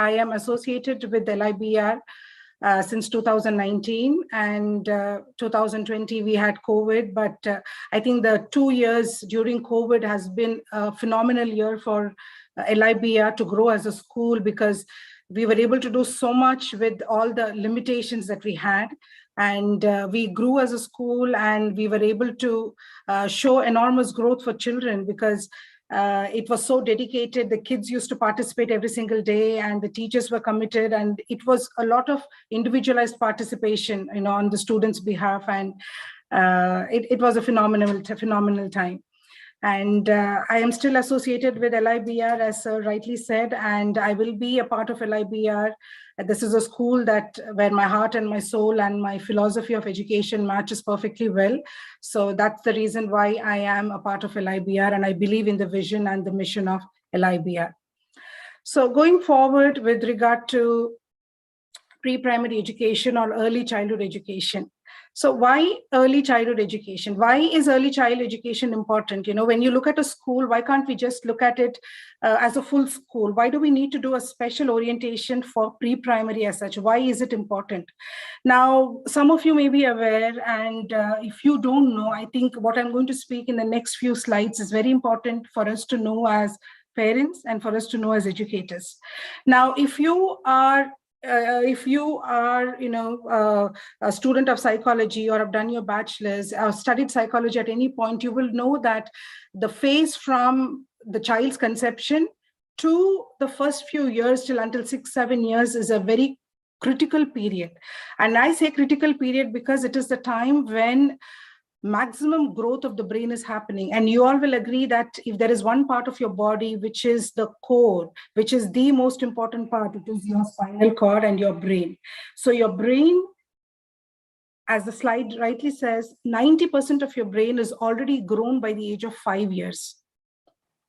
I am associated with LIBR since 2019, and 2020 we had COVID, but I think the 2 years during COVID has been a phenomenal year for LIBR to grow as a school, because we were able to do so much with all the limitations that we had. And we grew as a school, and we were able to show enormous growth for children, because it was so dedicated. The kids used to participate every single day, and the teachers were committed, and it was a lot of individualized participation, on the students' behalf. And it was a phenomenal time. And I am still associated with LIBR, as Sir rightly said, and I will be a part of LIBR. This is a school where my heart and my soul and my philosophy of education matches perfectly well. So that's the reason why I am a part of LIBR, and I believe in the vision and the mission of LIBR. So going forward with regard to pre-primary education or early childhood education. So why early childhood education? Why is early child education important? When you look at a school, why can't we just look at it as a full school? Why do we need to do a special orientation for pre-primary as such? Why is it important? Now, some of you may be aware, and if you don't know, I think what I'm going to speak in the next few slides is very important for us to know as parents and for us to know as educators. Now, if you are a student of psychology, or have done your bachelor's or studied psychology at any point, you will know that the phase from the child's conception to the first few years till until 6-7 years is a very critical period. And I say critical period because it is the time when maximum growth of the brain is happening. And you all will agree that if there is one part of your body which is the core, which is the most important part, it is your spinal cord and your brain. So your brain, as the slide rightly says, 90% of your brain is already grown by the age of 5 years.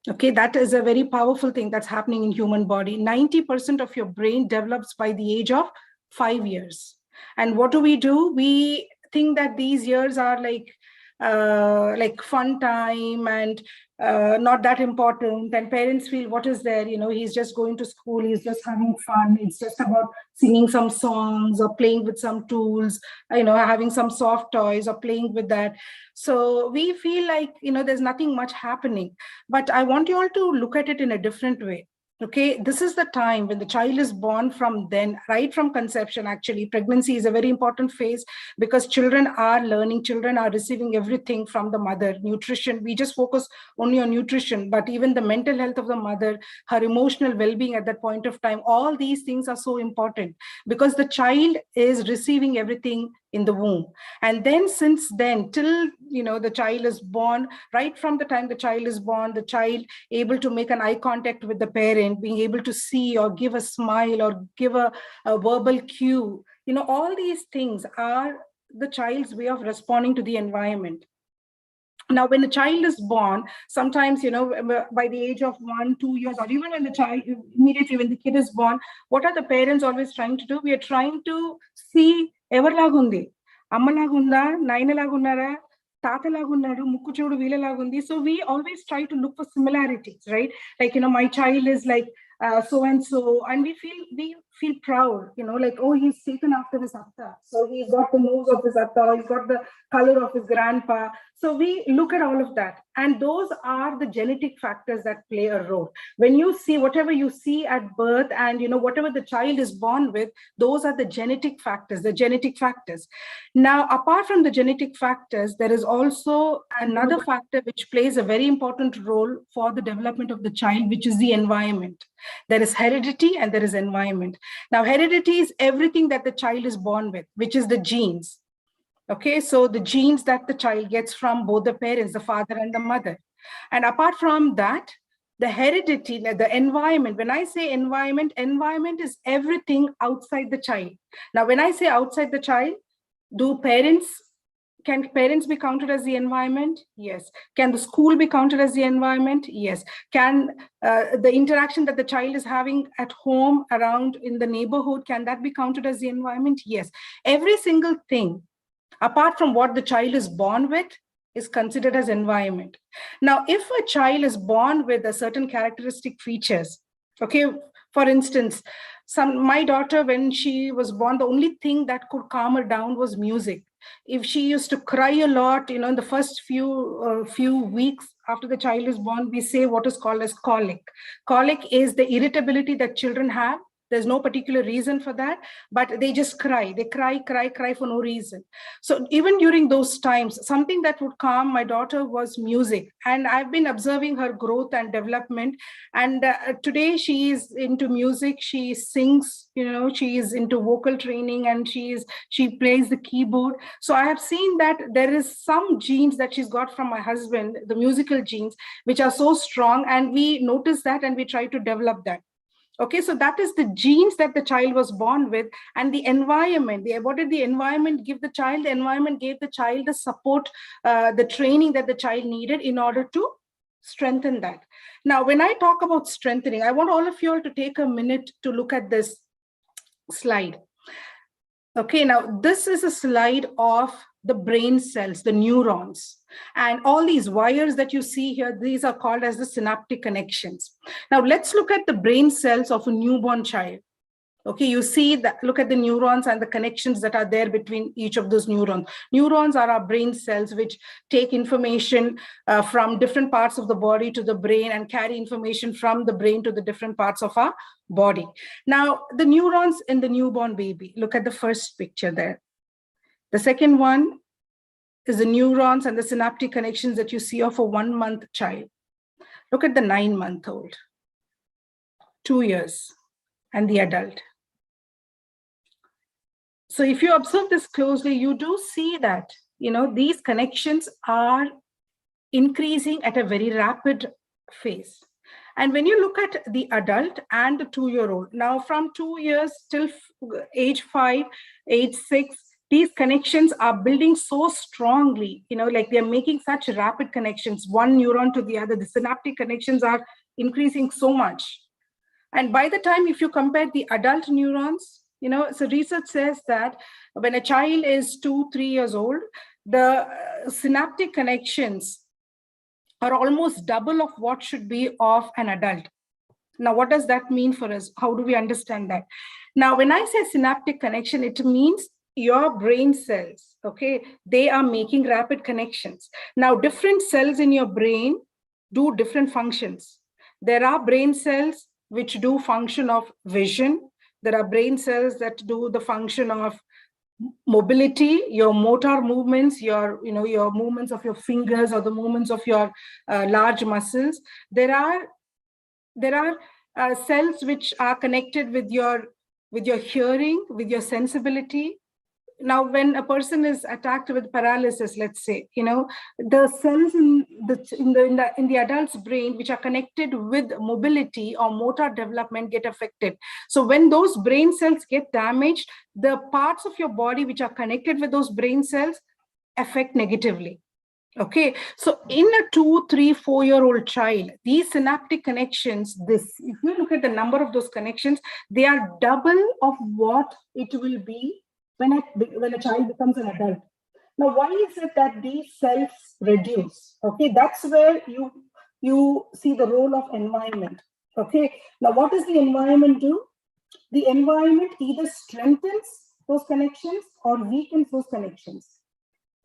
Okay, that is a very powerful thing that's happening in human body. 90% of your brain develops by the age of 5 years. And what do? We think that these years are like fun time and not that important, and parents feel, what is there, he's just going to school, he's just having fun, it's just about singing some songs or playing with some tools, having some soft toys or playing with that. So we feel like there's nothing much happening. But I want you all to look at it in a different way. Okay, this is the time when the child is born. From then, right from conception, actually, pregnancy is a very important phase, because children are learning, children are receiving everything from the mother. Nutrition, we just focus only on nutrition, but even the mental health of the mother, her emotional well-being at that point of time, all these things are so important, because the child is receiving everything in the womb. And then since then till the child is born, right from the time the child is born, the child able to make an eye contact with the parent, being able to see or give a smile or give a verbal cue, all these things are the child's way of responding to the environment. Now, when a child is born, sometimes, by the age of 1-2 years, or even when the child, immediately when the kid is born, what are the parents always trying to do? We are trying to see, everlagundi, ammalagunda, nainalagunnara, tatalagunnaru, mukkuchodu veelalagundi. So we always try to look for similarities, right? Like, my child is like so and so, and we feel proud, like, oh, he's taken after his atta, so he's got the nose of his atta, he's got the color of his grandpa. So we look at all of that, and those are the genetic factors that play a role. When you see whatever you see at birth, and whatever the child is born with, those are the genetic factors. Now, apart from the genetic factors, there is also another factor which plays a very important role for the development of the child, which is the environment. There is heredity and there is environment. Now, heredity is everything that the child is born with, which is the genes. Okay, so the genes that the child gets from both the parents, the father and the mother. And apart from that, the heredity, the environment, when I say environment is everything outside the child. Now, when I say outside the child, can parents be counted as the environment? Yes. Can the school be counted as the environment? Yes. Can the interaction that the child is having at home, around in the neighborhood, can that be counted as the environment? Yes. Every single thing, apart from what the child is born with, is considered as environment. Now, if a child is born with a certain characteristic features, okay, for instance, My daughter, when she was born, the only thing that could calm her down was music. If she used to cry a lot, in the first few weeks after the child is born, we say what is called as colic. Colic is the irritability that children have. There's no particular reason for that, but they just cry. They cry for no reason. So even during those times, something that would calm my daughter was music. And I've been observing her growth and development. And today she is into music. She sings, she is into vocal training, and she plays the keyboard. So I have seen that there is some genes that she's got from my husband, the musical genes, which are so strong. And we notice that and we try to develop that. Okay, so that is the genes that the child was born with, and the environment. What did the environment give the child? The environment gave the child the support, the training that the child needed in order to strengthen that. Now, when I talk about strengthening, I want all of you all to take a minute to look at this slide. Okay, now this is a slide of the brain cells, the neurons. And all these wires that you see here, these are called as the synaptic connections. Now let's look at the brain cells of a newborn child. Okay, you see that, look at the neurons and the connections that are there between each of those neurons. Neurons are our brain cells, which take information from different parts of the body to the brain and carry information from the brain to the different parts of our body. Now, the neurons in the newborn baby, look at the first picture there. The second one is the neurons and the synaptic connections that you see of a 1-month child. Look at the 9-month-old, 2 years, and the adult. So if you observe this closely, you do see that, these connections are increasing at a very rapid phase. And when you look at the adult and the 2-year-old, now from 2 years till age 5, age 6, these connections are building so strongly, like they're making such rapid connections, one neuron to the other. The synaptic connections are increasing so much. And by the time, if you compare the adult neurons, so research says that when a child is 2-3 years old, the synaptic connections are almost double of what should be of an adult. Now, what does that mean for us? How do we understand that? Now, when I say synaptic connection, it means your brain cells, okay, they are making rapid connections. Now, different cells in your brain do different functions. There are brain cells which do function of vision. There are brain cells that do the function of mobility, your motor movements, your movements of your fingers or the movements of your large muscles. There are cells which are connected with your hearing, with your sensibility. Now, when a person is attacked with paralysis, let's say, the cells in the adult's brain, which are connected with mobility or motor development, get affected. So when those brain cells get damaged, the parts of your body which are connected with those brain cells affect negatively. Okay, so in a 2, 3, 4-year-old child, these synaptic connections, if you look at the number of those connections, they are double of what it will be when a child becomes an adult. Now, why is it that these cells reduce? Okay, that's where you see the role of environment. Okay, now what does the environment do? The environment either strengthens those connections or weakens those connections.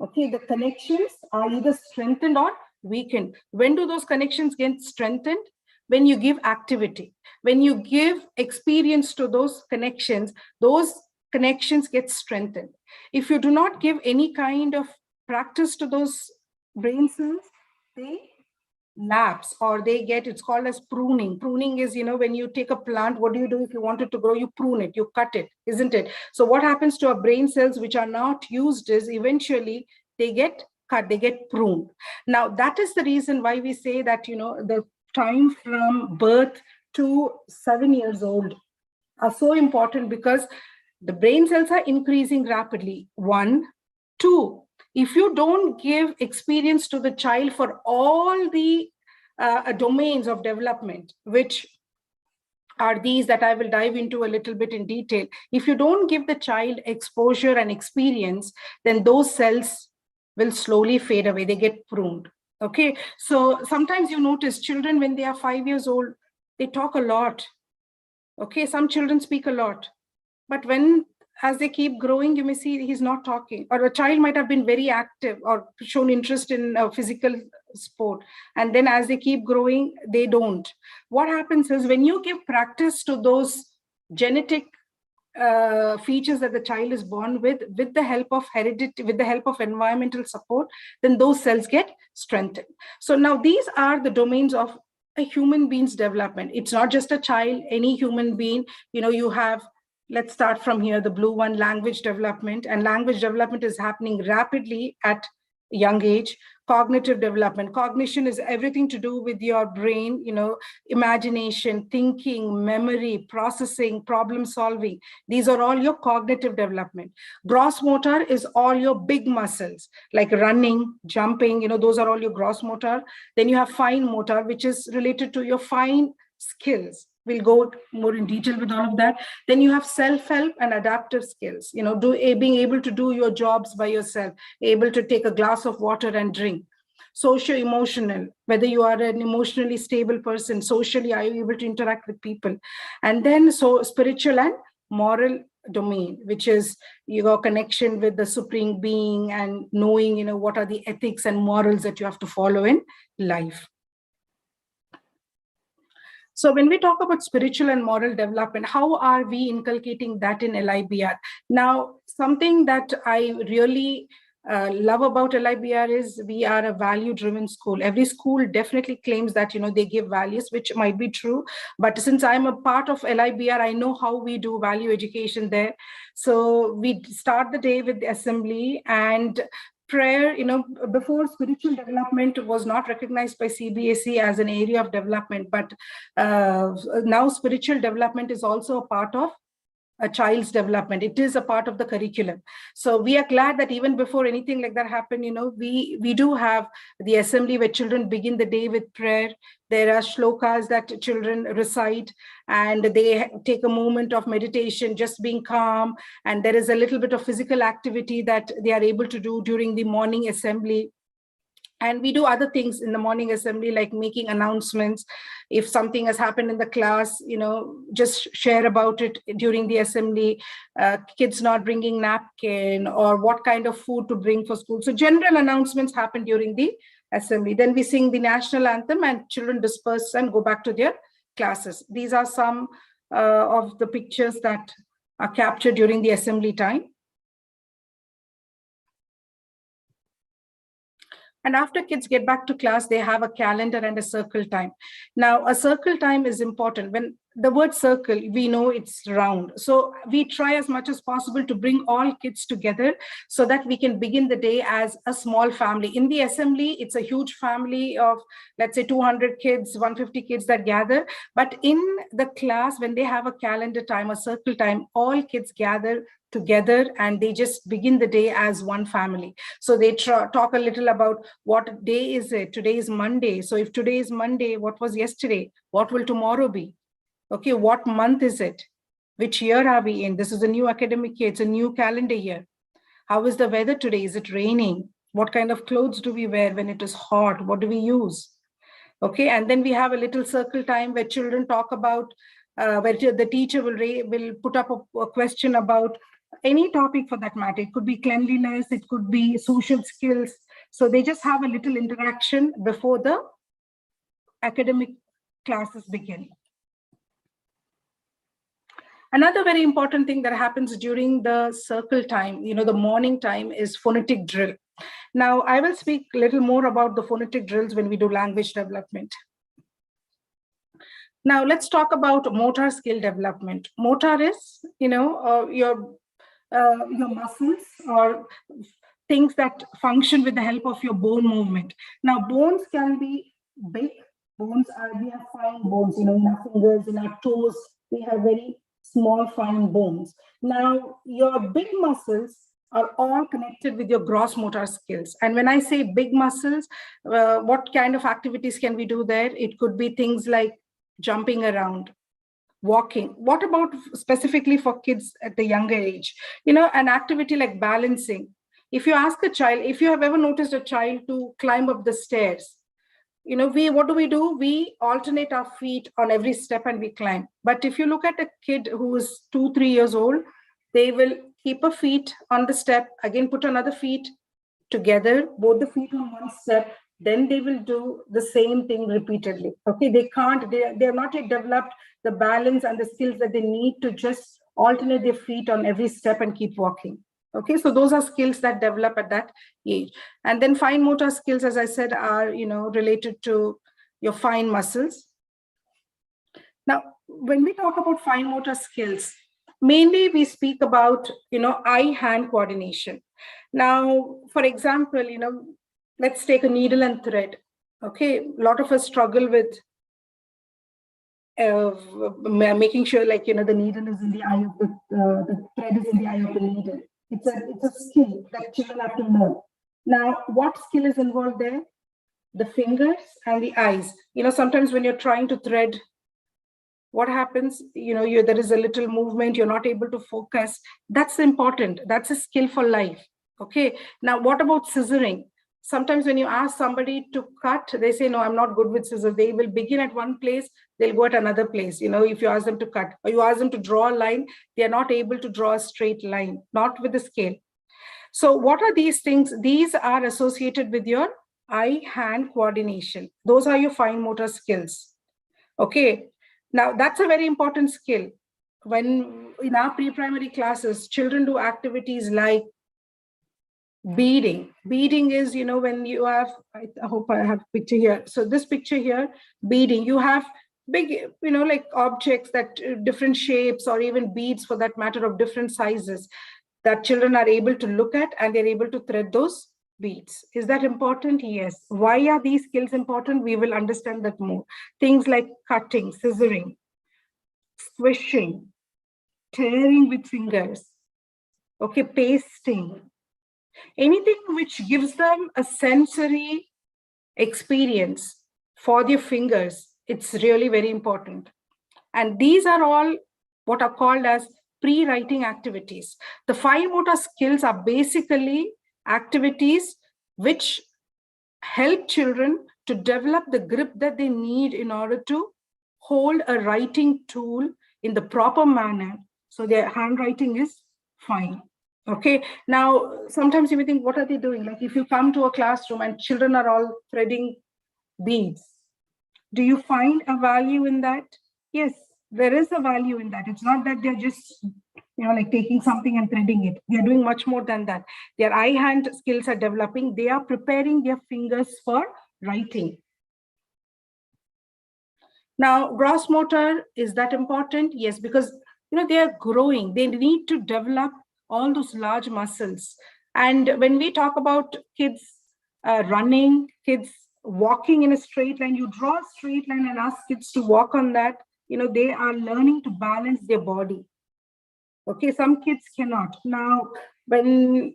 Okay, the connections are either strengthened or weakened. When do those connections get strengthened? When you give activity, when you give experience to those connections get strengthened. If you do not give any kind of practice to those brain cells, they lapse or it's called as pruning. Pruning is, when you take a plant, what do you do if you want it to grow? You prune it, you cut it, isn't it? So what happens to our brain cells which are not used is eventually they get cut, they get pruned. Now, that is the reason why we say that, the time from birth to 7 years old are so important, because the brain cells are increasing rapidly. 1, 2, if you don't give experience to the child for all the domains of development, which are these that I will dive into a little bit in detail, if you don't give the child exposure and experience, then those cells will slowly fade away. They get pruned. Okay, so sometimes you notice children when they are 5 years old, they talk a lot. Okay, some children speak a lot, but as they keep growing, you may see he's not talking, or a child might have been very active or shown interest in a physical sport, and then as they keep growing, they don't. What happens is, when you give practice to those genetic features that the child is born with the help of heredity, with the help of environmental support, then those cells get strengthened. So now these are the domains of a human being's development. It's not just a child, any human being. You have, let's start from here, the blue one, language development. And language development is happening rapidly at young age. Cognitive development. Cognition is everything to do with your brain, imagination, thinking, memory, processing, problem solving. These are all your cognitive development. Gross motor is all your big muscles, like running, jumping, those are all your gross motor. Then you have fine motor, which is related to your fine skills. We'll go more in detail with all of that. Then you have self-help and adaptive skills, being able to do your jobs by yourself, able to take a glass of water and drink. Socio-emotional, whether you are an emotionally stable person, socially, are you able to interact with people? And then spiritual and moral domain, which is your connection with the supreme being and knowing, what are the ethics and morals that you have to follow in life. So when we talk about spiritual and moral development, how are we inculcating that in LIBR? Now, something that I really love about LIBR is we are a value-driven school. Every school definitely claims that, they give values, which might be true. But since I'm a part of LIBR, I know how we do value education there. So we start the day with the assembly and prayer. Before, spiritual development was not recognized by CBSE as an area of development, but now spiritual development is also a part of a child's development. It is a part of the curriculum. So we are glad that even before anything like that happened, we do have the assembly where children begin the day with prayer. There are shlokas that children recite, and they take a moment of meditation, just being calm. And there is a little bit of physical activity that they are able to do during the morning assembly. And we do other things in the morning assembly, like making announcements. If something has happened in the class, just share about it during the assembly. Kids not bringing napkin, or what kind of food to bring for school. So general announcements happen during the assembly. Then we sing the national anthem, and children disperse and go back to their classes. These are some of the pictures that are captured during the assembly time. And after kids get back to class, they have a calendar and a circle time. Now, a circle time is important. When the word circle, we know it's round. So we try as much as possible to bring all kids together so that we can begin the day as a small family. In the assembly, it's a huge family of, let's say, 200 kids, 150 kids that gather. But in the class, when they have a calendar time, a circle time, all kids gather together and they just begin the day as one family. So they talk a little about what day is it. Today is Monday. So if today is Monday, what was yesterday? What will tomorrow be? Okay, what month is it? Which year are we in? This is a new academic year. It's a new calendar year. How is the weather today? Is it raining? What kind of clothes do we wear when it is hot? What do we use? Okay, and then we have a little circle time where children talk about, where the teacher will put up a question about any topic for that matter. It could be cleanliness, it could be social skills. So they just have a little interaction before the academic classes begin. Another very important thing that happens during the circle time, the morning time, is phonetic drill. Now, I will speak a little more about the phonetic drills when we do language development. Now, let's talk about motor skill development. Motor is, your muscles or things that function with the help of your bone movement. Now, bones can be big. Bones we have fine bones, in our fingers, in our toes, we have very small, fine bones. Now, your big muscles are all connected with your gross motor skills. And when I say big muscles, what kind of activities can we do there? It could be things like jumping around, walking. What about specifically for kids at the younger age? An activity like balancing. If you ask a child, if you have ever noticed a child to climb up the stairs, what do? We alternate our feet on every step and we climb. But if you look at a kid who is 2-3 years old, they will keep a feet on the step, again put another feet together, both the feet on one step, then they will do the same thing repeatedly. Okay, they're not yet developed the balance and the skills that they need to just alternate their feet on every step and keep walking. Okay, so those are skills that develop at that age. And then fine motor skills, as I said, are related to your fine muscles. Now, when we talk about fine motor skills, mainly we speak about eye-hand coordination. Now, for example, let's take a needle and thread. Okay, a lot of us struggle with making sure, like, the needle is in the eye of the thread is in the eye of the needle. It's a skill that children have to learn. Now, what skill is involved there? The fingers and the eyes. Sometimes when you're trying to thread, what happens? There is a little movement, you're not able to focus. That's important. That's a skill for life. Okay. Now, what about scissoring? Sometimes when you ask somebody to cut, they say, no, I'm not good with scissors. They will begin at one place, they'll go at another place. If you ask them to cut or you ask them to draw a line, they're not able to draw a straight line, not with the scale. So what are these things? These are associated with your eye-hand coordination. Those are your fine motor skills. Okay. Now, that's a very important skill. When in our pre-primary classes, children do activities like beading. Beading is, when you have, I hope I have a picture here. So this picture here, beading, you have big, like objects that different shapes or even beads for that matter of different sizes that children are able to look at and they're able to thread those beads. Is that important? Yes. Why are these skills important? We will understand that more. Things like cutting, scissoring, squishing, tearing with fingers, okay, pasting, anything which gives them a sensory experience for their fingers, it's really very important. And these are all what are called as pre-writing activities. The fine motor skills are basically activities which help children to develop the grip that they need in order to hold a writing tool in the proper manner so their handwriting is fine. Okay, now sometimes you may think, what are they doing? Like if you come to a classroom and children are all threading beads, do you find a value in that? Yes, there is a value in that. It's not that they're just like taking something and threading it. They're doing much more than that. Their eye-hand skills are developing. They are preparing their fingers for writing. Now, gross motor, is that important? Yes, because they are growing. They need to develop all those large muscles. And when we talk about kids running, kids walking in a straight line, you draw a straight line and ask kids to walk on that, they are learning to balance their body. Okay, some kids cannot. Now, and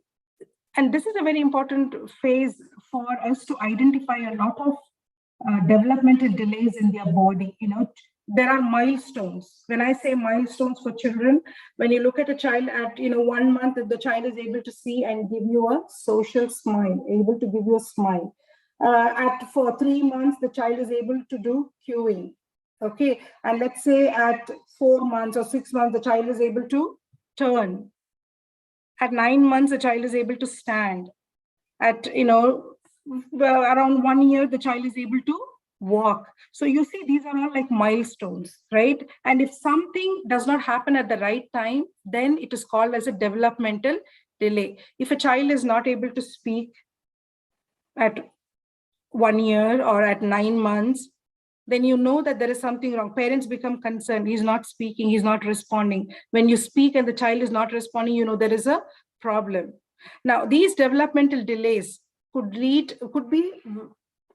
this is a very important phase for us to identify a lot of developmental delays in their body. There are milestones. When I say milestones for children, when you look at a child at 1 month, the child is able to see and give you a social smile, able to give you a smile. For 3 months, the child is able to do queuing. Okay, and let's say at 4 months or 6 months, the child is able to turn. At 9 months, the child is able to stand. At around 1 year, the child is able to walk. So you see, these are all like milestones, right? And if something does not happen at the right time, then it is called as a developmental delay. If a child is not able to speak at 1 year or at 9 months, then you know that there is something wrong. Parents become concerned. He's not speaking, he's not responding. When you speak and the child is not responding, there is a problem. Now, these developmental delays could be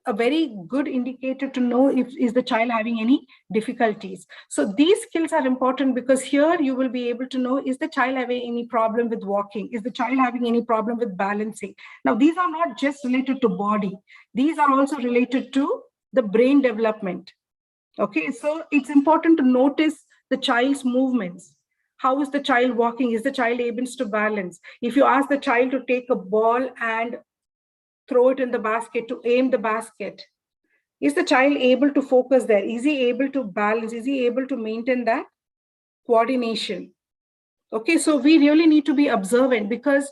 a very good indicator to know is the child having any difficulties. So these skills are important because here you will be able to know, is the child having any problem with walking? Is the child having any problem with balancing? Now, these are not just related to body. These are also related to the brain development. Okay, so it's important to notice the child's movements. How is the child walking? Is the child able to balance? If you ask the child to take a ball and throw it in the basket, to aim the basket, Is the child able to focus there? Is he able to balance? Is he able to maintain that coordination? Okay, so we really need to be observant, because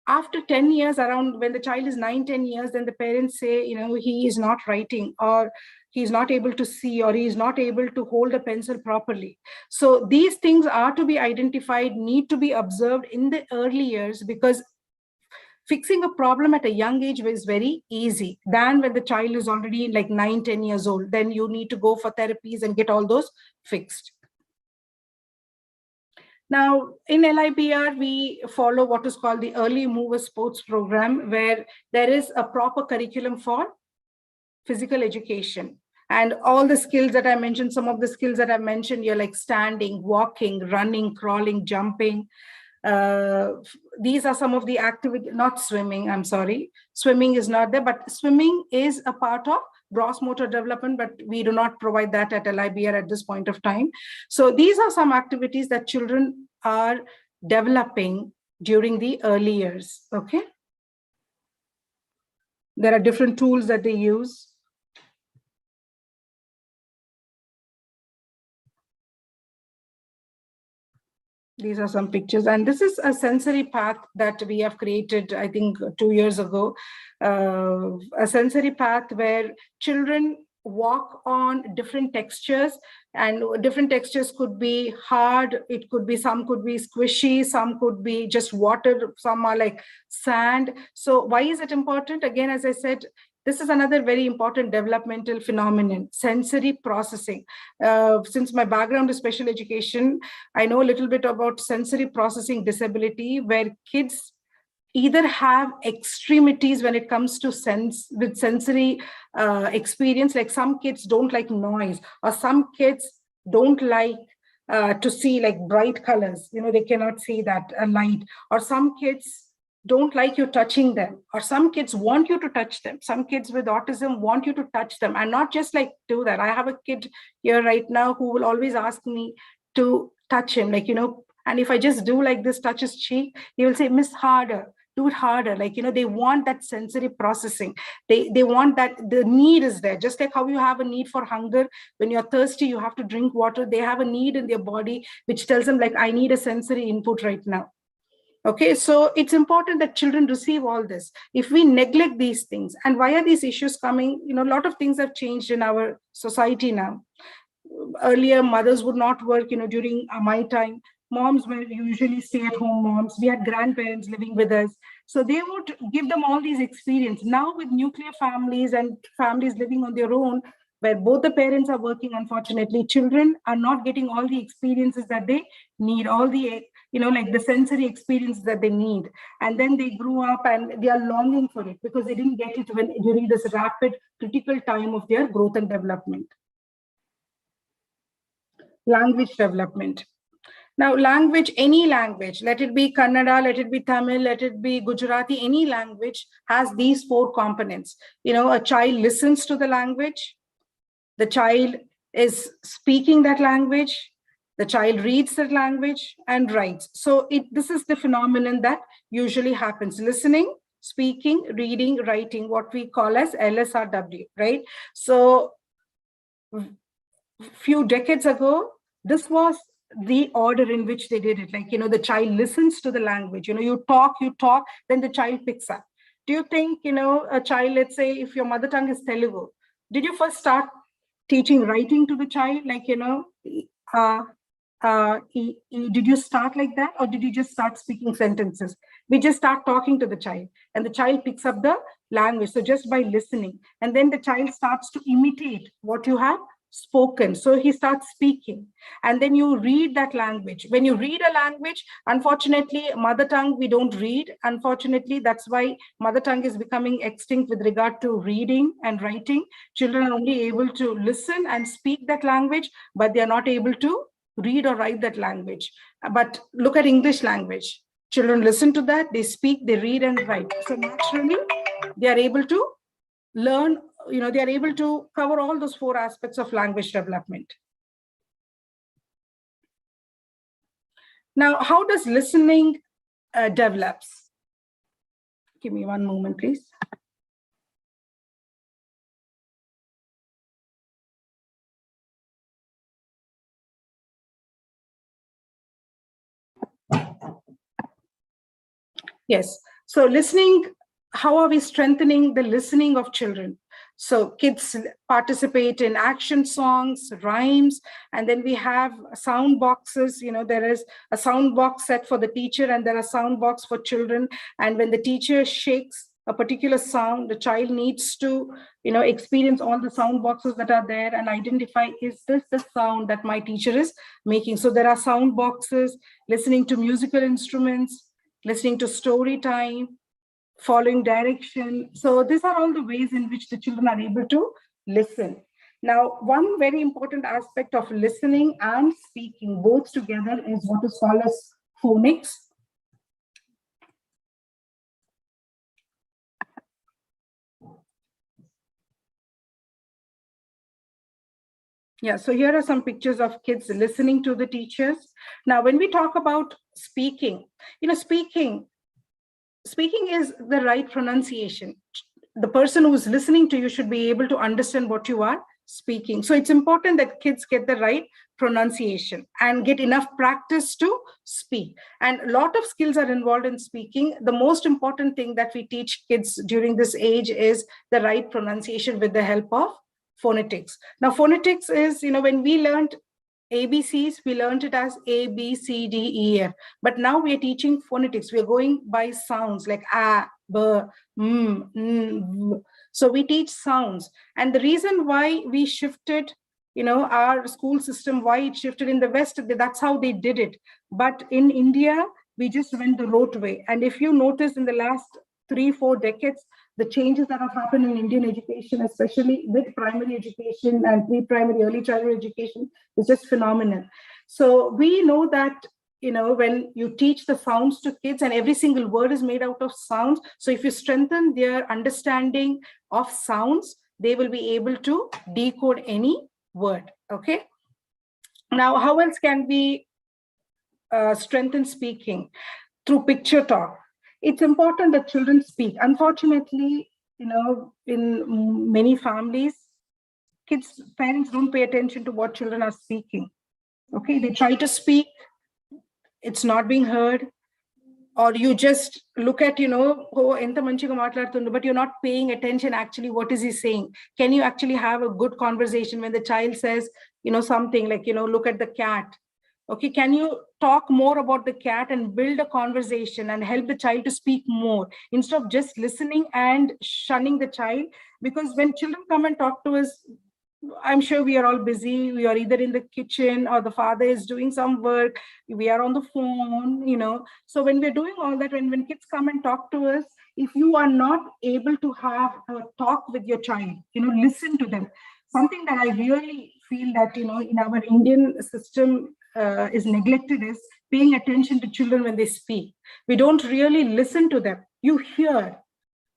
after 10 years, around when the child is 9-10 years, then the parents say, he is not writing, or he's not able to see, or he is not able to hold a pencil properly. So these things are to be identified, need to be observed in the early years, because fixing a problem at a young age is very easy than when the child is already like 9-10 years old. Then you need to go for therapies and get all those fixed. Now, in LIBR, we follow what is called the Early Mover Sports Program, where there is a proper curriculum for physical education. And all the skills that I mentioned, some of the skills that I mentioned, you're like standing, walking, running, crawling, jumping. These are some of the activities, not swimming, I'm sorry. Swimming is not there, but swimming is a part of gross motor development, but we do not provide that at LIBR at this point of time. So these are some activities that children are developing during the early years, okay? There are different tools that they use. These are some pictures, and this is a sensory path that we have created, I think 2 years ago, a sensory path where children walk on different textures, and different textures could be hard, it could be, some could be squishy, some could be just water, some are like sand. So why is it important? Again, as I said, this is another very important developmental phenomenon, sensory processing. Since my background is special education, I know a little bit about sensory processing disability, where kids either have extremities when it comes to sensory experience, like some kids don't like noise, or some kids don't like to see like bright colors, they cannot see that light, or some kids don't like you touching them, or some kids want you to touch them. Some kids with autism want you to touch them, and not just like do that. I have a kid here right now who will always ask me to touch him, like, and if I just do like this, touch his cheek, he will say, "Miss, harder, do it harder." Like, they want that sensory processing. They want that, the need is there. Just like how you have a need for hunger, when you're thirsty, you have to drink water. They have a need in their body, which tells them like, I need a sensory input right now. Okay, so it's important that children receive all this. If we neglect these things, and why are these issues coming? A lot of things have changed in our society now. Earlier, mothers would not work, during my time. Moms were usually stay-at-home moms. We had grandparents living with us. So they would give them all these experience. Now with nuclear families and families living on their own, where both the parents are working, unfortunately, children are not getting all the experiences that they need, all the, like the sensory experience that they need. And then they grew up and they are longing for it because they didn't get it during this rapid, critical time of their growth and development. Language development. Now, language, any language, let it be Kannada, let it be Tamil, let it be Gujarati, any language has these 4 components. A child listens to the language, the child is speaking that language, the child reads that language and writes. So this is the phenomenon that usually happens: listening, speaking, reading, writing, what we call as LSRW, right? So few decades ago, this was the order in which they did it. Like, the child listens to the language, you talk, then the child picks up. Do you think, a child, let's say if your mother tongue is Telugu, did you first start teaching writing to the child? Like, did you start like that, or did you just start speaking sentences? We just start talking to the child, and the child picks up the language. So just by listening, and then the child starts to imitate what you have spoken. So he starts speaking, and then you read that language. When you read a language, unfortunately, mother tongue, we don't read. Unfortunately, that's why mother tongue is becoming extinct with regard to reading and writing. Children are only able to listen and speak that language, but they are not able to read or write that language. But look at English language. Children listen to that, they speak, they read and write. So naturally, they are able to learn, they are able to cover all those 4 aspects of language development. Now, how does listening develops? Give me one moment, please. Yes. So listening, how are we strengthening the listening of children? So kids participate in action songs, rhymes, and then we have sound boxes. There is a sound box set for the teacher and there are sound box for children. And when the teacher shakes a particular sound, the child needs to, experience all the sound boxes that are there and identify, is this the sound that my teacher is making? So there are sound boxes, listening to musical instruments, listening to story time, following direction. So these are all the ways in which the children are able to listen. Now, one very important aspect of listening and speaking both together is what is called as phonics. Yeah, so here are some pictures of kids listening to the teachers. Now, when we talk about speaking, speaking is the right pronunciation. The person who is listening to you should be able to understand what you are speaking. So it's important that kids get the right pronunciation and get enough practice to speak. And a lot of skills are involved in speaking. The most important thing that we teach kids during this age is the right pronunciation with the help of phonetics. Now, phonetics is, when we learned ABCs, we learned it as A, B, C, D, E, F. But now we are teaching phonetics. We are going by sounds like A, B, V. So we teach sounds. And the reason why we shifted, our school system, why it shifted in the West, that's how they did it. But in India, we just went the rote way. And if you notice in the last 3-4 decades, the changes that have happened in Indian education, especially with primary education and pre-primary early childhood education, is just phenomenal. So we know that, when you teach the sounds to kids and every single word is made out of sounds. So if you strengthen their understanding of sounds, they will be able to decode any word. Okay. Now, how else can we strengthen speaking? Through picture talk. It's important that children speak. Unfortunately, in many families, parents don't pay attention to what children are speaking. Okay, they try to speak, it's not being heard, or you just look at, oh, enta manchiga maatladutundu, but you're not paying attention actually what is he saying. Can you actually have a good conversation when the child says, something like, look at the cat. Okay, can you talk more about the cat and build a conversation and help the child to speak more instead of just listening and shunning the child? Because when children come and talk to us, I'm sure we are all busy. We are either in the kitchen or the father is doing some work. We are on the phone, So when we're doing all that, when kids come and talk to us, if you are not able to have a talk with your child, listen to them. Something that I really feel that, in our Indian system is neglected is paying attention to children when they speak. We don't really listen to them. You hear,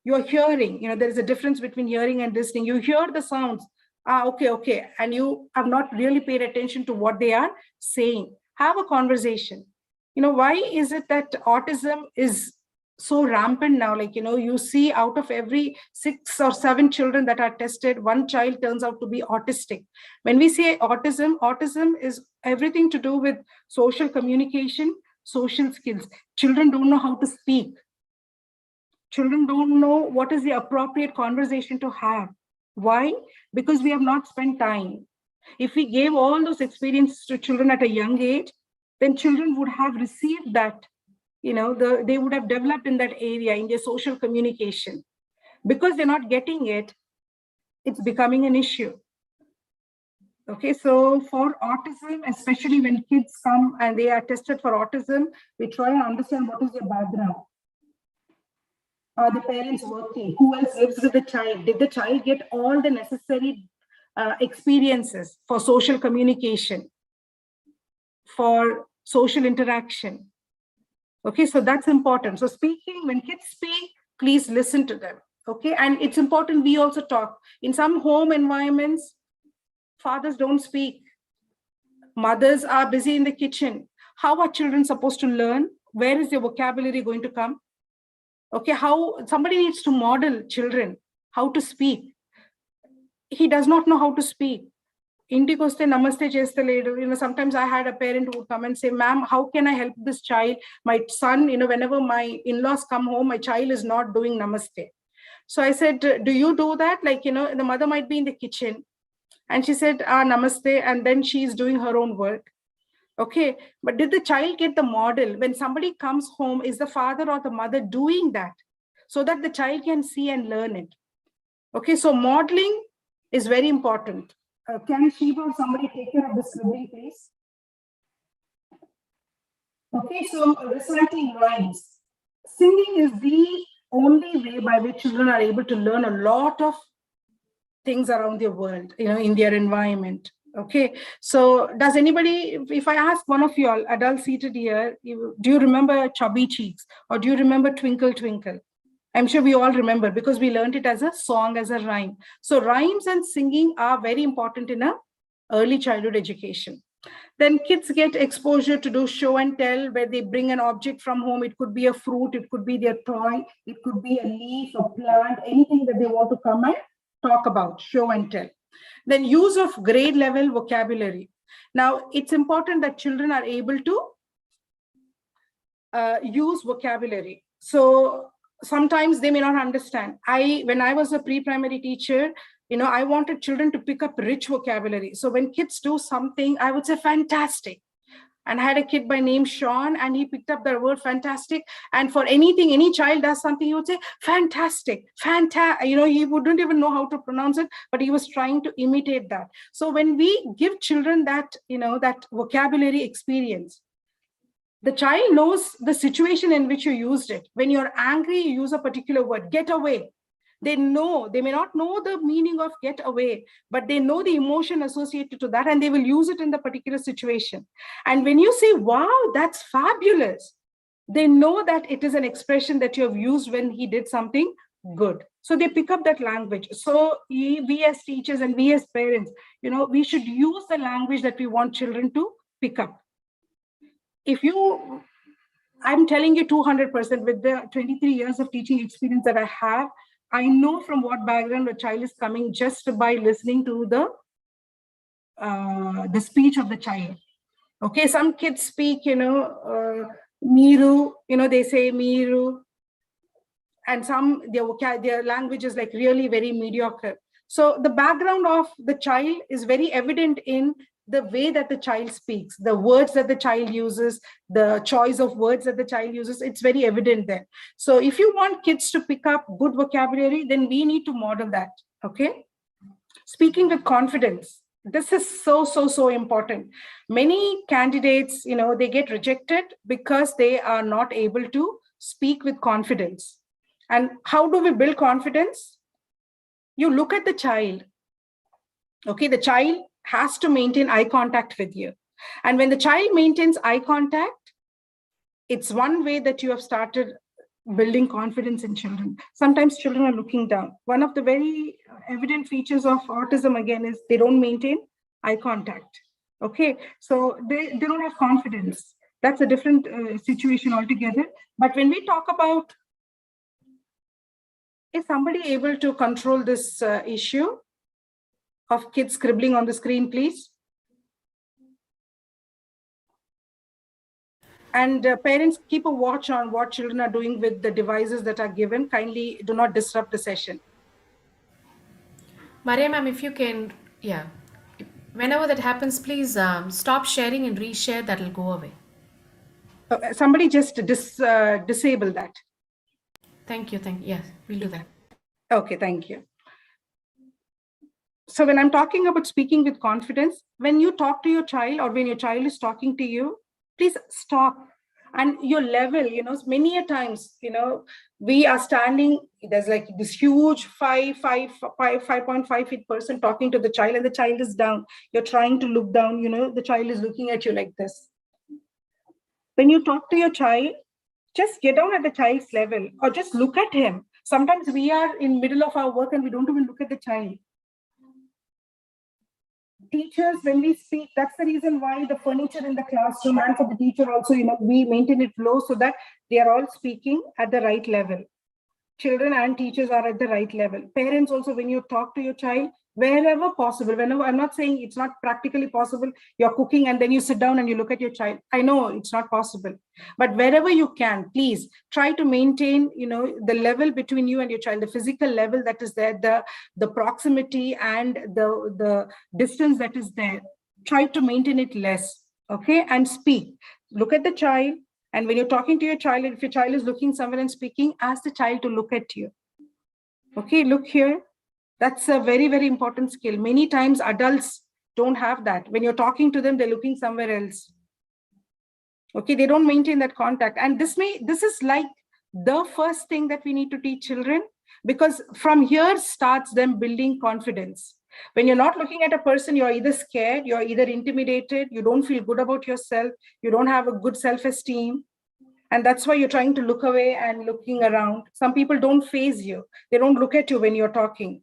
you're hearing, there is a difference between hearing and listening. You hear the sounds. Okay. And you have not really paid attention to what they are saying. Have a conversation. Why is it that autism is so rampant now? Like, you see out of every 6 or 7 children that are tested, one child turns out to be autistic. When we say autism is everything to do with social communication, social skills. Children don't know how to speak. Children don't know what is the appropriate conversation to have. Why? Because we have not spent time. If we gave all those experiences to children at a young age, then children would have received that, they would have developed in that area, in their social communication. Because they're not getting it, it's becoming an issue. Okay, so for autism, especially when kids come and they are tested for autism, we try and understand what is their background. Are the parents working? Who else lives with the child? Did the child get all the necessary experiences for social communication, for social interaction? Okay, so that's important. So speaking, when kids speak, please listen to them. Okay, and it's important we also talk. In some home environments, fathers don't speak. Mothers are busy in the kitchen. How are children supposed to learn? Where is their vocabulary going to come? Okay, how somebody needs to model children how to speak. He does not know how to speak. Inti koste namaste chestaledu. Sometimes I had a parent who would come and say, ma'am, how can I help this child? My son, whenever my in-laws come home, my child is not doing namaste. So I said, do you do that? Like, the mother might be in the kitchen and she said, namaste, and then she's doing her own work. Okay, but did the child get the model? When somebody comes home, is the father or the mother doing that so that the child can see and learn it? Okay, so modeling is very important. Can Shiva or somebody take care of the scribbling, please? Okay, so reciting rhymes. Singing is the only way by which children are able to learn a lot of things around their world, in their environment. Okay, so does anybody, if I ask one of you all, adults seated here, do you remember Chubby Cheeks, or do you remember Twinkle Twinkle? I'm sure we all remember because we learned it as a song, as a rhyme. So rhymes and singing are very important in a early childhood education. Then kids get exposure to do show and tell, where they bring an object from home. It could be a fruit, it could be their toy, it could be a leaf, a plant, anything that they want to come and talk about, show and tell. Then use of grade level vocabulary. Now, it's important that children are able to use vocabulary. So sometimes they may not understand. When I was a pre-primary teacher, I wanted children to pick up rich vocabulary. So when kids do something, I would say fantastic. And I had a kid by name Sean, and he picked up the word fantastic. And for anything, any child does something, he would say fantastic, he wouldn't even know how to pronounce it, but he was trying to imitate that. So when we give children that, that vocabulary experience, the child knows the situation in which you used it. When you're angry, you use a particular word, get away. They may not know the meaning of get away, but they know the emotion associated to that, and they will use it in the particular situation. And when you say, wow, that's fabulous, they know that it is an expression that you have used when he did something good. So they pick up that language. So we as teachers and we as parents, we should use the language that we want children to pick up. I'm telling you 200% with the 23 years of teaching experience that I have, I know from what background a child is coming just by listening to the speech of the child. Okay, some kids speak, miru, they say miru, and their language is like really very mediocre. So the background of the child is very evident in the way that the child speaks, the words that the child uses, the choice of words that the child uses, it's very evident there. So if you want kids to pick up good vocabulary, then we need to model that, okay? Speaking with confidence. This is so important. Many candidates, they get rejected because they are not able to speak with confidence. And how do we build confidence? You look at the child, okay? The child has to maintain eye contact with you. And when the child maintains eye contact, it's one way that you have started building confidence in children. Sometimes children are looking down. One of the very evident features of autism, again, is they don't maintain eye contact. Okay, so they don't have confidence. That's a different situation altogether. But when we talk about, is somebody able to control this issue of kids scribbling on the screen, please? And parents, keep a watch on what children are doing with the devices that are given. Kindly do not disrupt the session. Maria ma'am, if you can, yeah. Whenever that happens, please stop sharing and reshare. That will go away. Somebody just disable that. Thank you. Yes, we'll do that. Okay, thank you. So when I'm talking about speaking with confidence, when you talk to your child or when your child is talking to you, please stop. And your level, many a times, we are standing, there's like this huge 5.5 feet person talking to the child, and the child is down. You're trying to look down, the child is looking at you like this. When you talk to your child, just get down at the child's level or just look at him. Sometimes we are in middle of our work and we don't even look at the child. Teachers, when we speak, that's the reason why the furniture in the classroom and for the teacher also, we maintain it low so that they are all speaking at the right level. Children and teachers are at the right level. Parents also, when you talk to your child, wherever possible. Whenever, I'm not saying it's not practically possible, you're cooking and then you sit down and you look at your child. I know it's not possible, but wherever you can, please try to maintain, the level between you and your child, the physical level that is there, the proximity and the distance that is there. Try to maintain it less, okay? And speak. Look at the child. And when you're talking to your child, if your child is looking somewhere and speaking, ask the child to look at you. Okay, look here. That's a very, very important skill. Many times adults don't have that. When you're talking to them, they're looking somewhere else. Okay, they don't maintain that contact. And this is like the first thing that we need to teach children, because from here starts them building confidence. When you're not looking at a person, you're either scared, you're either intimidated, you don't feel good about yourself, you don't have a good self-esteem. And that's why you're trying to look away and looking around. Some people don't face you. They don't look at you when you're talking.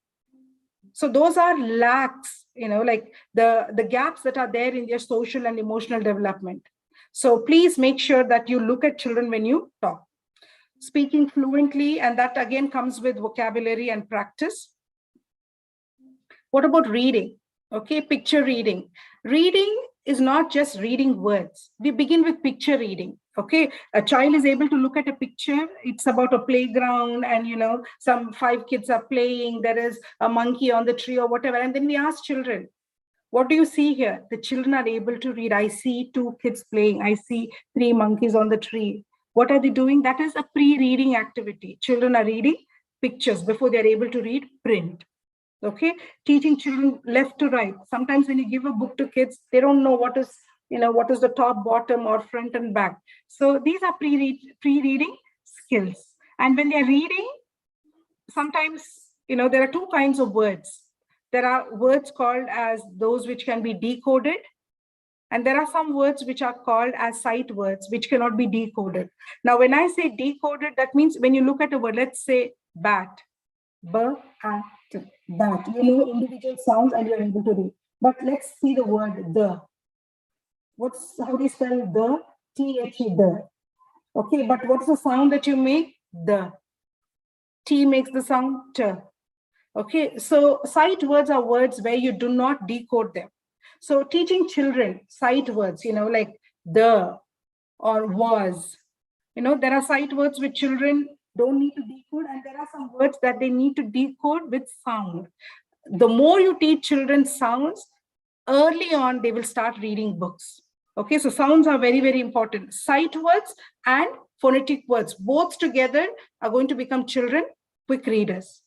So those are lacks, like the gaps that are there in their social and emotional development. So please make sure that you look at children when you talk. Speaking fluently, and that again comes with vocabulary and practice. What about reading? Okay, picture reading. Reading is not just reading words. We begin with picture reading. Okay, a child is able to look at a picture. It's about a playground and, some 5 kids are playing. There is a monkey on the tree or whatever. And then we ask children, what do you see here? The children are able to read. I see 2 kids playing. I see 3 monkeys on the tree. What are they doing? That is a pre-reading activity. Children are reading pictures before they're able to read print. Okay, teaching children left to right. Sometimes when you give a book to kids, they don't know what is the top, bottom, or front and back. So these are pre-reading skills. And when they're reading, sometimes, there are 2 kinds of words. There are words called as those which can be decoded. And there are some words which are called as sight words, which cannot be decoded. Now, when I say decoded, that means when you look at a word, let's say bat, bat, bat, individual sounds and you're able to read. But let's see the word the. How do you spell the? T-H-E, the. Okay, but what's the sound that you make? The. T makes the sound T. Okay, so sight words are words where you do not decode them. So teaching children sight words, like the or was, there are sight words which children don't need to decode, and there are some words that they need to decode with sound. The more you teach children sounds, early on, they will start reading books. Okay, so sounds are very, very important. Sight words and phonetic words, both together are going to become children quick readers.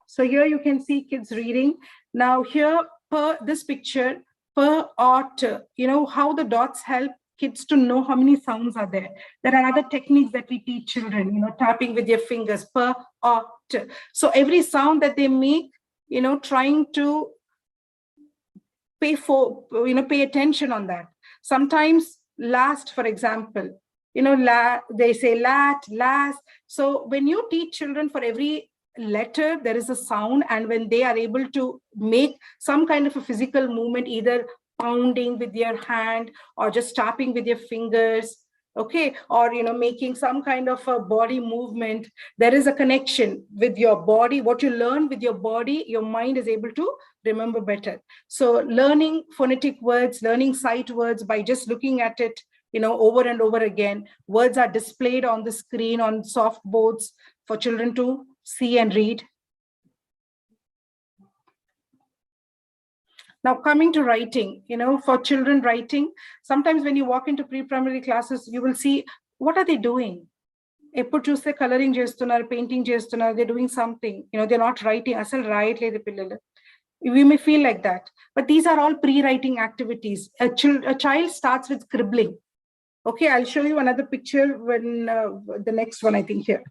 So here you can see kids reading. Now here, per this picture, per ought, how the dots help kids to know how many sounds are there. There are other techniques that we teach children, tapping with your fingers, per, ought. So every sound that they make, trying to pay attention on that. Sometimes last, for example, they say lat, last. So when you teach children, for every letter there is a sound, and when they are able to make some kind of a physical movement, either pounding with their hand or just tapping with your fingers, okay, or making some kind of a body movement, there is a connection with your body. What you learn with your body, your mind is able to remember better. So learning phonetic words, learning sight words by just looking at it, over and over again. Words are displayed on the screen on soft boards for children to see and read. Now coming to writing, for children writing, sometimes when you walk into pre-primary classes, you will see, what are they doing? Eppudu chuste coloring chestunar, painting chestunar, they're doing something, they're not writing. Asal rayatledu pillalu. We may feel like that, but these are all pre-writing activities. A child starts with scribbling. Okay, I'll show you another picture when the next one, I think here.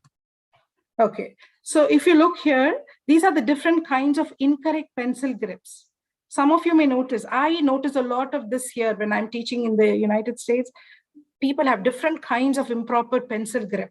Okay, so if you look here, these are the different kinds of incorrect pencil grips. Some of you may notice, I notice a lot of this here when I'm teaching in the United States. People have different kinds of improper pencil grip.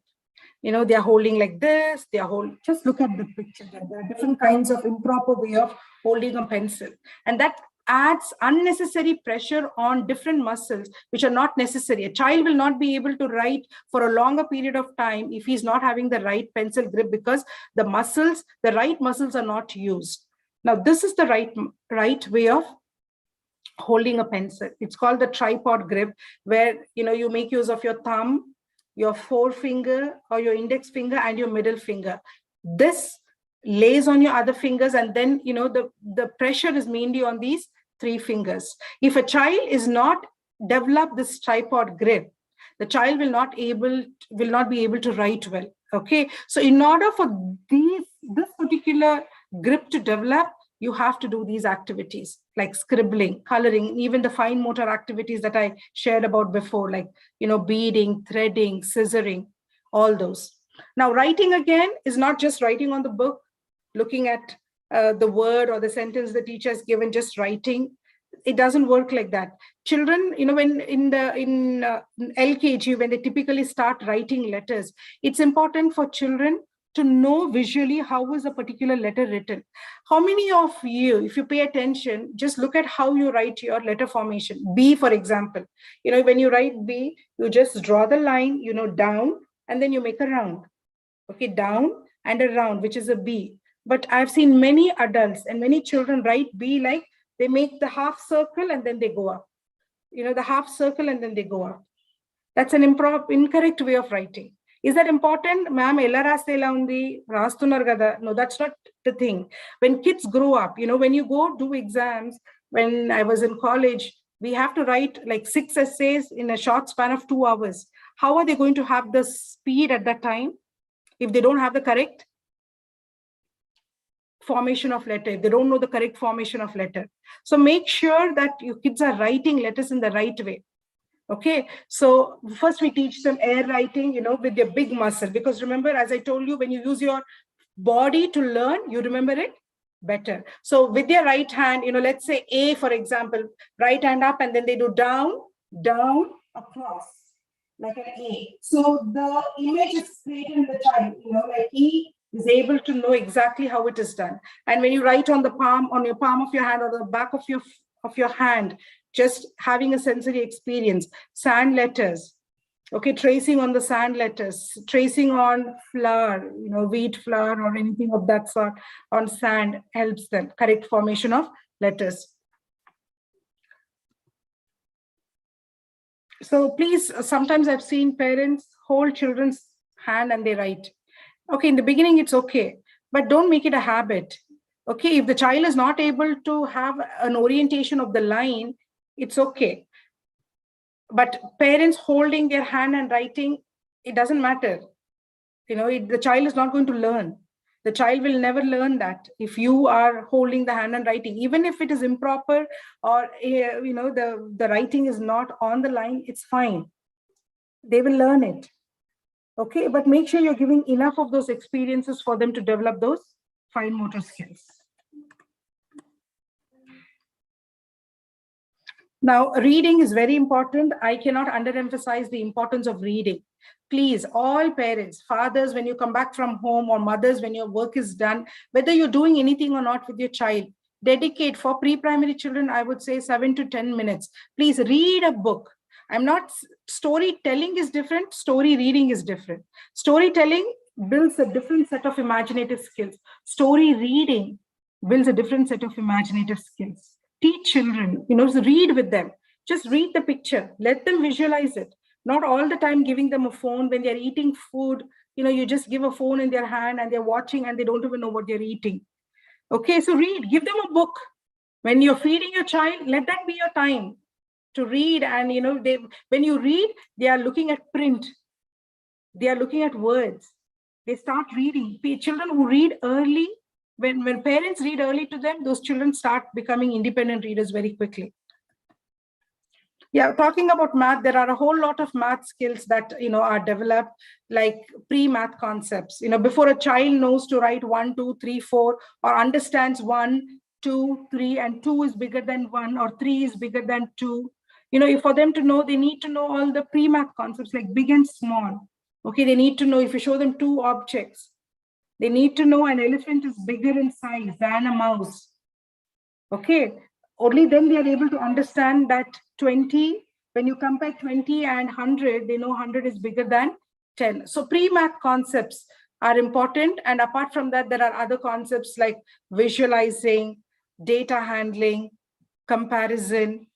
They're holding like this, just look at the picture there. There are different kinds of improper way of holding a pencil. And that adds unnecessary pressure on different muscles which are not necessary. A child will not be able to write for a longer period of time if he's not having the right pencil grip, because the right muscles are not used. Now, this is the right way of holding a pencil. It's called the tripod grip, where you make use of your thumb, your forefinger or your index finger, and your middle finger. This lays on your other fingers, and then the pressure is mainly on these 3 fingers. If a child is not develop this tripod grip, the child will not be able to write well. Okay, so in order for this particular grip to develop, you have to do these activities like scribbling, coloring, even the fine motor activities that I shared about before, like beading, threading, scissoring, all those. Now, writing again is not just writing on the book, looking at the word or the sentence the teacher has given, just writing. It doesn't work like that. Children, when in LKG, when they typically start writing letters, it's important for children to know visually how is a particular letter written. How many of you, if you pay attention, just look at how you write your letter formation? B, for example, when you write B, you just draw the line, down, and then you make a round. Okay, down and a round, which is a B. But I've seen many adults and many children write B like they make the half circle and then they go up. The half circle and then they go up. That's an incorrect way of writing. Is that important? Ma'am, ella rastela undi, rastunar gada. No, that's not the thing. When kids grow up, when you go do exams, when I was in college, we have to write like 6 essays in a short span of 2 hours. How are they going to have the speed at that time if they don't have the correct formation of letter, if they don't know the correct formation of letter? So make sure that your kids are writing letters in the right way. Okay, so first we teach them air writing, with their big muscle, because remember, as I told you, when you use your body to learn, you remember it better. So with their right hand, let's say A, for example, right hand up, and then they do down, down, across, like an A. So the image is created in the child, like he is able to know exactly how it is done. And when you write on your palm of your hand or the back of your hand, just having a sensory experience, sand letters, okay, tracing on the sand letters, tracing on flour, wheat flour or anything of that sort on sand helps them, correct formation of letters. So please, sometimes I've seen parents hold children's hand and they write. Okay, in the beginning, it's okay, but don't make it a habit. Okay, if the child is not able to have an orientation of the line, it's okay. But parents holding their hand and writing, it doesn't matter. The child is not going to learn. The child will never learn that if you are holding the hand and writing, even if it is improper or the writing is not on the line, it's fine. They will learn it. Okay, but make sure you're giving enough of those experiences for them to develop those fine motor skills. Now, reading is very important. I cannot underemphasize the importance of reading. Please, all parents, fathers, when you come back from home, or mothers, when your work is done, whether you're doing anything or not with your child, dedicate for pre-primary children, I would say 7 to 10 minutes. Please read a book. Storytelling is different. Story reading is different. Storytelling builds a different set of imaginative skills. Story reading builds a different set of imaginative skills. Teach children, read with them. Just read the picture. Let them visualize it. Not all the time giving them a phone when they're eating food. You just give a phone in their hand and they're watching and they don't even know what they're eating. Okay, so read. Give them a book. When you're feeding your child, let that be your time to read. And when you read, they are looking at print. They are looking at words. They start reading. Children who read early, when parents read early to them, those children start becoming independent readers very quickly. Yeah, talking about math, there are a whole lot of math skills that are developed, like pre-math concepts. Before a child knows to write 1, 2, 3, 4, or understands 1, 2, 3, and 2 is bigger than 1, or 3 is bigger than 2. For them to know, they need to know all the pre-math concepts like big and small. Okay, they need to know if you show them 2 objects, they need to know an elephant is bigger in size than a mouse. Okay, Only then they are able to understand that 20, when you compare 20 and 100, they know 100 is bigger than 10. So pre-math concepts are important. And apart from that, there are other concepts like visualizing, data handling, comparison,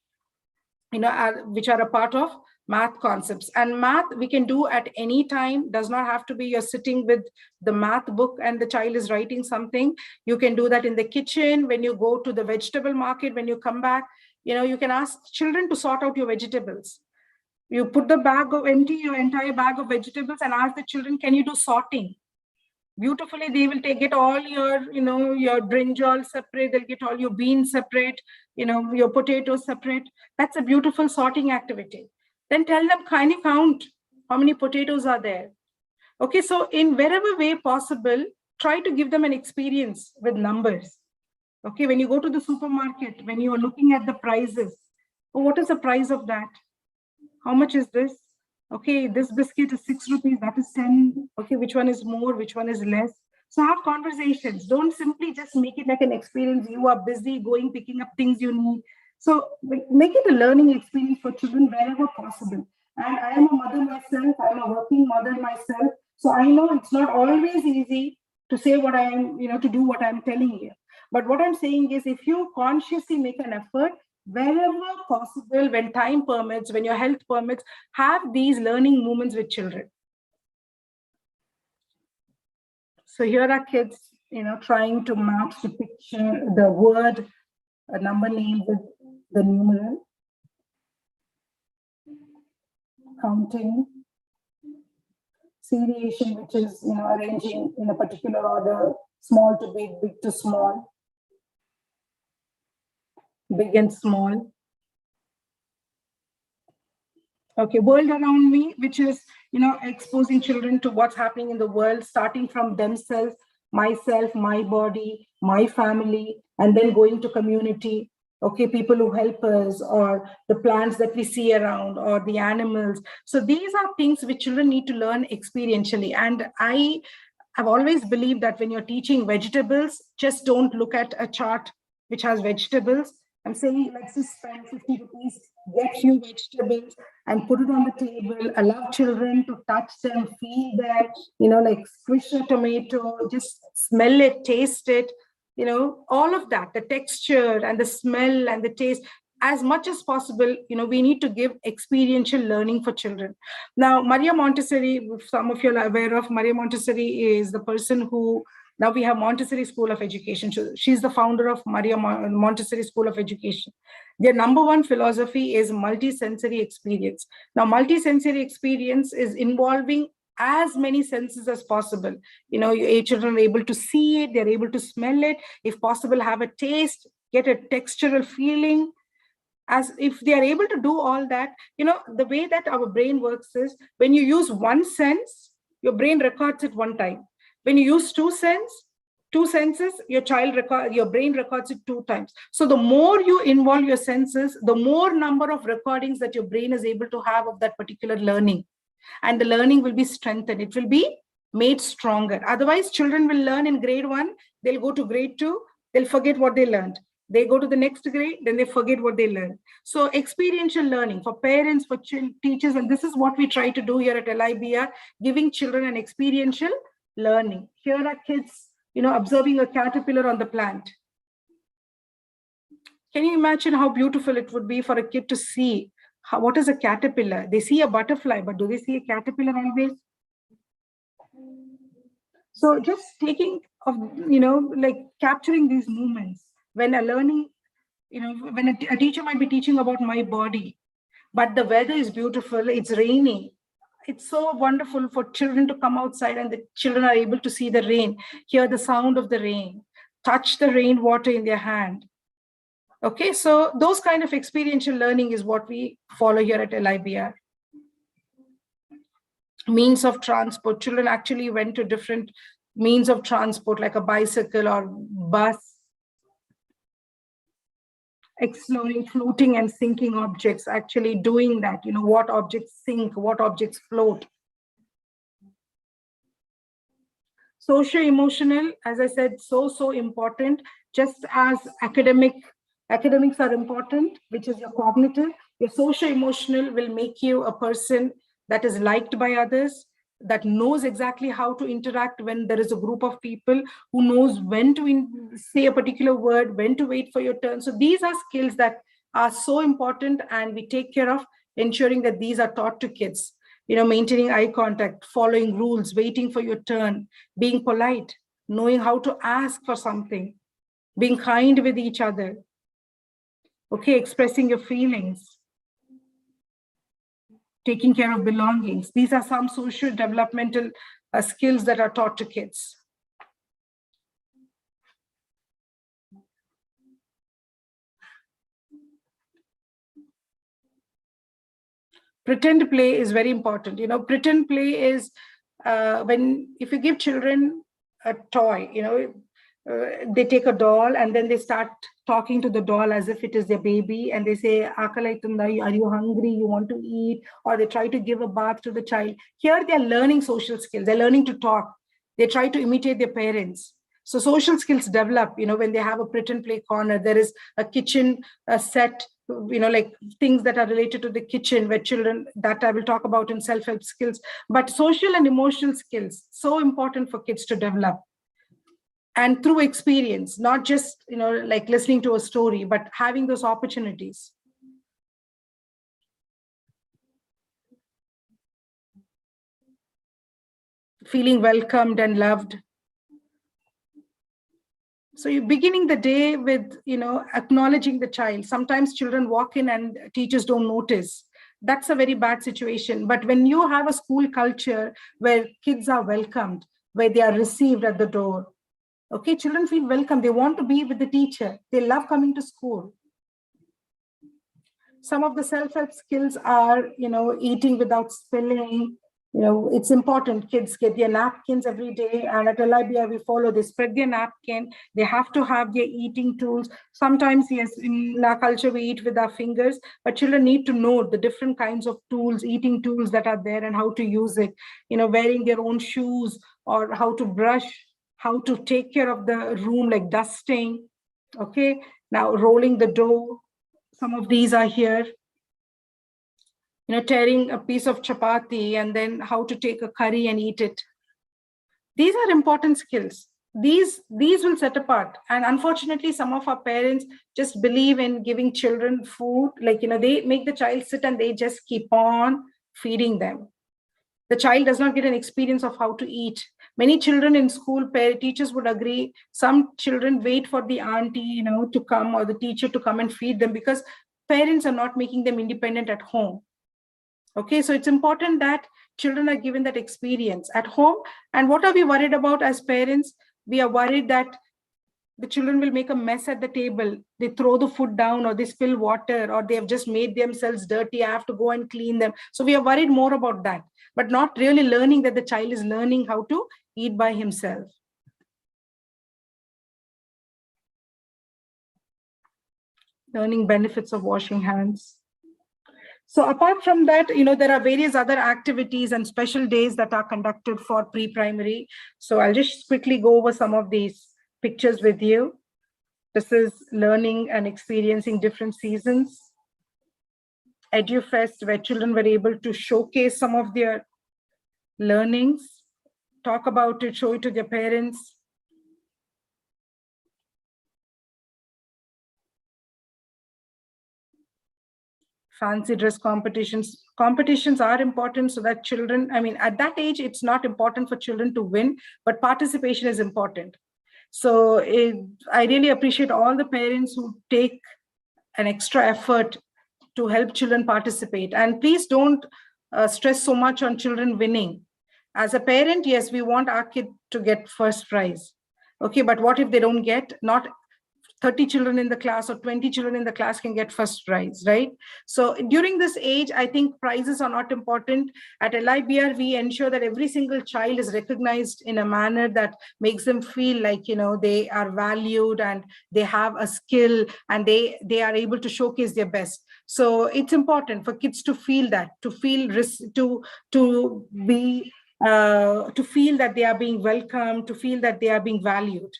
which are a part of math concepts. And math we can do at any time, does not have to be you're sitting with the math book and the child is writing something. You can do that in the kitchen, when you go to the vegetable market, when you come back, you can ask children to sort out your vegetables. You put the bag of empty your entire bag of vegetables and ask the children, can you do sorting? Beautifully they will get all your your brinjal separate, they'll get all your beans separate, your potatoes separate. That's a beautiful sorting activity. Then tell them, kindly count how many potatoes are there. Okay, so in wherever way possible, try to give them an experience with numbers. Okay, when you go to the supermarket, when you are looking at the prices, oh, what is the price of that? How much is this? Okay, this biscuit is 6 rupees, that is 10. Okay, which one is more, which one is less? So have conversations. Don't simply just make it like an experience. You are busy going, picking up things you need. So make it a learning experience for children wherever possible. And I am a mother myself, I'm a working mother myself. So I know it's not always easy to say what I am, to do what I'm telling you. But what I'm saying is, if you consciously make an effort, wherever possible, when time permits, when your health permits, have these learning moments with children. So here are kids, trying to match the picture, the word, a number name with the numeral, counting, seriation, which is, arranging in a particular order, small to big, big to small, big and small. Okay, world around me, which is, exposing children to what's happening in the world, starting from themselves, myself, my body, my family, and then going to community. Okay, people who help us, or the plants that we see around, or the animals. So these are things which children need to learn experientially. And I've always believed that when you're teaching vegetables, just don't look at a chart which has vegetables. I'm saying, let's just spend 50 rupees, get few vegetables and put it on the table, allow children to touch them, feel that, like squish a tomato, just smell it, taste it, all of that, the texture and the smell and the taste. As much as possible, we need to give experiential learning for children. Now, Maria Montessori, some of you are aware of, Maria Montessori is the person who, now we have Montessori School of Education. She's the founder of Maria Montessori School of Education. Their number one philosophy is multisensory experience. Now, multisensory experience is involving as many senses as possible. Your children are able to see it, they're able to smell it, if possible, have a taste, get a textural feeling. As if they are able to do all that, the way that our brain works is, when you use one sense, your brain records it one time. When you use two senses, your brain records it two times. So the more you involve your senses, the more number of recordings that your brain is able to have of that particular learning. And the learning will be strengthened. It will be made stronger. Otherwise, children will learn in grade 1, they'll go to grade 2, they'll forget what they learned. They go to the next grade, then they forget what they learned. So experiential learning for parents, for teachers, and this is what we try to do here at LIBR, giving children an experiential learning. Here are kids, observing a caterpillar on the plant. Can you imagine how beautiful it would be for a kid to see what is a caterpillar? They see a butterfly, but do they see a caterpillar always? So just taking of, like capturing these moments when a learning, when a teacher might be teaching about my body, but the weather is beautiful, it's raining. It's so wonderful for children to come outside and the children are able to see the rain, hear the sound of the rain, touch the rainwater in their hand. Okay, so those kind of experiential learning is what we follow here at LIBR. Means of transport. Children actually went to different means of transport, like a bicycle or bus, exploring floating and sinking objects, actually doing that, what objects sink, what objects float. Socio-emotional, as I said, so important, just as academic Academics are important, which is your cognitive. Your socio-emotional will make you a person that is liked by others, that knows exactly how to interact when there is a group of people, who knows when to say a particular word, when to wait for your turn. So these are skills that are so important, and we take care of ensuring that these are taught to kids. Maintaining eye contact, following rules, waiting for your turn, being polite, knowing how to ask for something, being kind with each other, okay, expressing your feelings, taking care of belongings. These are some social developmental skills that are taught to kids. Pretend play is very important. Pretend play is if you give children a toy, they take a doll and then they start talking to the doll as if it is their baby, and they say, "Akalaitunda, are you hungry? You want to eat?" Or they try to give a bath to the child. Here they're learning social skills. They're learning to talk. They try to imitate their parents. So social skills develop, when they have a pretend play corner. There is a kitchen set, like things that are related to the kitchen where children, that I will talk about in self-help skills. But social and emotional skills, so important for kids to develop. And through experience, not just, like listening to a story, but having those opportunities. Feeling welcomed and loved. So you're beginning the day with, acknowledging the child. Sometimes children walk in and teachers don't notice. That's a very bad situation. But when you have a school culture where kids are welcomed, where they are received at the door, okay, children feel welcome. They want to be with the teacher. They love coming to school. Some of the self-help skills are, eating without spilling. It's important kids get their napkins every day, and at LIBR we follow. They spread their napkin. They have to have their eating tools. Sometimes, yes, in our culture we eat with our fingers, but children need to know the different kinds of tools, eating tools that are there, and how to use it. Wearing their own shoes, or how to brush, how to take care of the room, like dusting. Okay, now rolling the dough. Some of these are here. Tearing a piece of chapati, and then how to take a curry and eat it. These are important skills. These will set apart. And unfortunately, some of our parents just believe in giving children food. Like, they make the child sit and they just keep on feeding them. The child does not get an experience of how to eat. Many children in school, teachers would agree, some children wait for the auntie, to come, or the teacher to come and feed them, because parents are not making them independent at home. Okay, so it's important that children are given that experience at home. And what are we worried about as parents? We are worried that the children will make a mess at the table. They throw the food down, or they spill water, or they have just made themselves dirty. I have to go and clean them. So we are worried more about that, but not really learning that the child is learning how to eat by himself. Learning benefits of washing hands. So apart from that, there are various other activities and special days that are conducted for pre-primary. So I'll just quickly go over some of these pictures with you. This is learning and experiencing different seasons. EduFest, where children were able to showcase some of their learnings, talk about it, show it to their parents. Fancy dress competitions. Competitions are important so that children, at that age, it's not important for children to win, but participation is important. So I really appreciate all the parents who take an extra effort to help children participate. And please don't stress so much on children winning. As a parent, yes, we want our kid to get first prize. Okay, but what if they don't get? Not 30 children in the class or 20 children in the class can get first prize, right? So during this age, I think prizes are not important. At LIBR, we ensure that every single child is recognized in a manner that makes them feel like, they are valued and they have a skill and they are able to showcase their best. So it's important for kids to feel that, to feel to be to feel that they are being welcomed, to feel that they are being valued.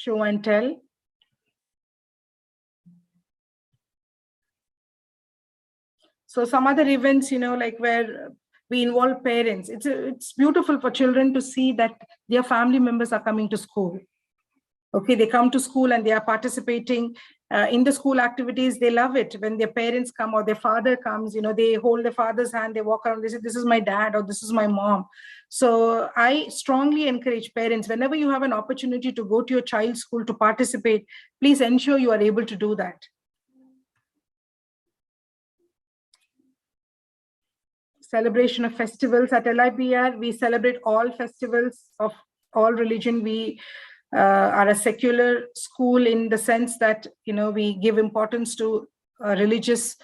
show and tell. So some other events, like where we involve parents. It's beautiful for children to see that their family members are coming to school. Okay, they come to school and they are participating in the school activities. They love it when their parents come or their father comes, they hold their father's hand, they walk around, they say, this is my dad or this is my mom. So I strongly encourage parents, whenever you have an opportunity to go to your child's school to participate, please ensure you are able to do that. Celebration of festivals at LIBR, we celebrate all festivals of all religion. We are a secular school in the sense that we give importance to religious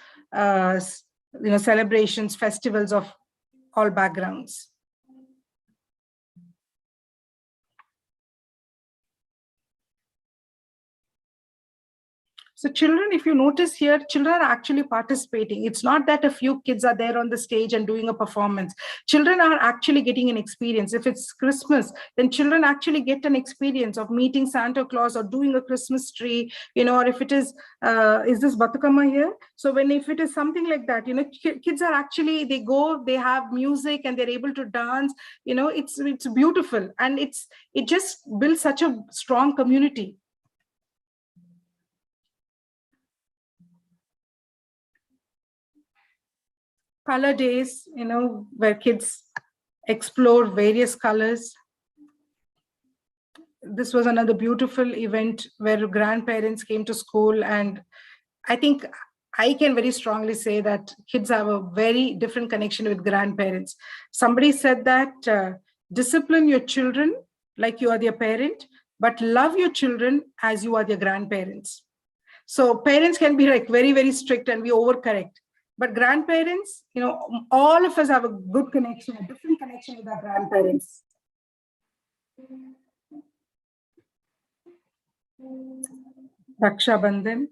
celebrations, festivals of all backgrounds. So children, if you notice here, children are actually participating. It's not that a few kids are there on the stage and doing a performance. Children are actually getting an experience. If it's Christmas, then children actually get an experience of meeting Santa Claus or doing a Christmas tree, or if it is this Batukama here? So if it is something like that, kids are actually, they go, they have music and they're able to dance, it's beautiful. And it just builds such a strong community. Color days, where kids explore various colors. This was another beautiful event where grandparents came to school, and I think I can very strongly say that kids have a very different connection with grandparents. Somebody said that discipline your children like you are their parent, but love your children as you are their grandparents. So parents can be like very, very strict and we overcorrect. But grandparents, all of us have a good connection, a different connection with our grandparents. Raksha Bandhan.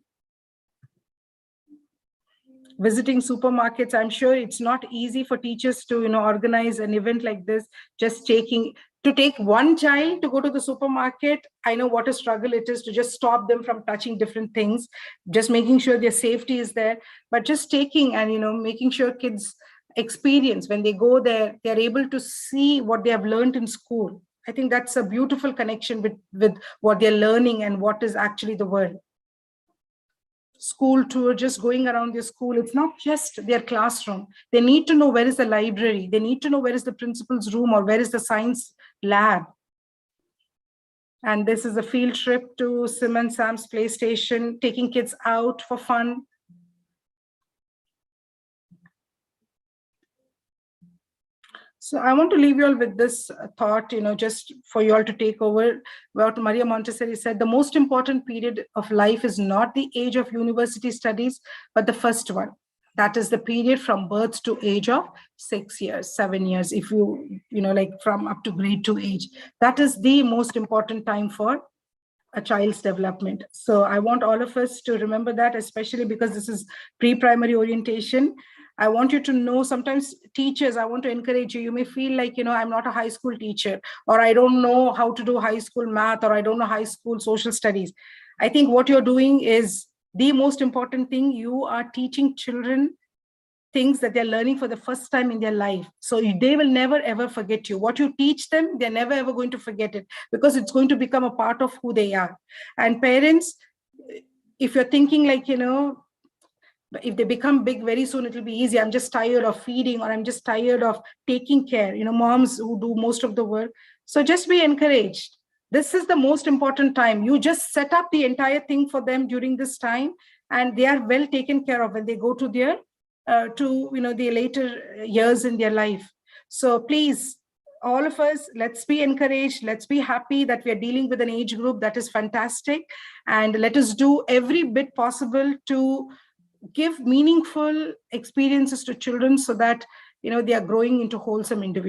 Visiting supermarkets, I'm sure it's not easy for teachers to, organize an event like this, just to take one child to go to the supermarket. I know what a struggle it is to just stop them from touching different things, just making sure their safety is there, but just taking and, making sure kids experience when they go there, they're able to see what they have learned in school. I think that's a beautiful connection with what they're learning and what is actually the world. School tour, just going around their school. It's not just their classroom. They need to know where is the library. They need to know where is the principal's room or where is the science lab. And this is a field trip to Sim and Sam's PlayStation, taking kids out for fun. So I want to leave you all with this thought, just for you all to take over what Maria Montessori said. The most important period of life is not the age of university studies, but the first one. That is the period from birth to age of 6 years, 7 years, if like from up to grade 2 age. That is the most important time for a child's development. So I want all of us to remember that, especially because this is pre-primary orientation. I want you to know, sometimes teachers, I want to encourage you, you may feel like, I'm not a high school teacher, or I don't know how to do high school math, or I don't know high school social studies. I think what you're doing is the most important thing. You are teaching children things that they're learning for the first time in their life. So they will never, ever forget you. What you teach them, they're never, ever going to forget it, because it's going to become a part of who they are. And parents, if you're thinking like, if they become big very soon, it'll be easy. I'm just tired of feeding, or I'm just tired of taking care. Moms who do most of the work. So just be encouraged. This is the most important time. You just set up the entire thing for them during this time, and they are well taken care of when they go to their the later years in their life. So please, all of us, let's be encouraged. Let's be happy that we are dealing with an age group that is fantastic, and let us do every bit possible to give meaningful experiences to children so that they are growing into wholesome individuals.